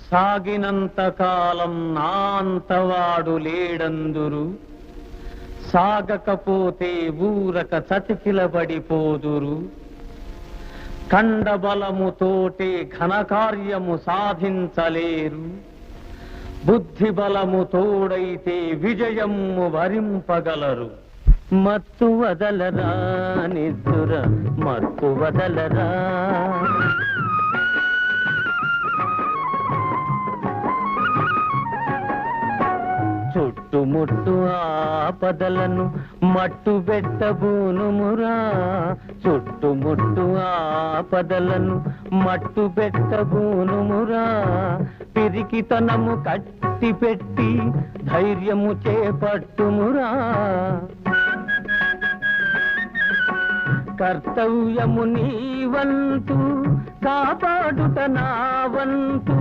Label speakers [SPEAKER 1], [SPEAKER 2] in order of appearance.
[SPEAKER 1] సాగినంత కాలం నా అంతవాడు లేడందురు, సాగకపోతే ఊరక చతికిలబడిపోదురు. కండబలముతోటే ఘనకార్యము సాధించలేరు, బుద్ధి బలము తోడైతే విజయము వరింపగలరు. మత్తు వదలరా నిద్దుర మత్తు వదలరా, చుట్టుముట్టు ఆపదలను మట్టు పెట్టబూనుమురా, చుట్టుముట్టు ఆపదలను మట్టు పెట్టబూనుమురా. పిరికితనము కట్టి పెట్టి ధైర్యము చేపట్టుమురా, కర్తవ్యము నీ వంతు కాపాడుట నా వంతు.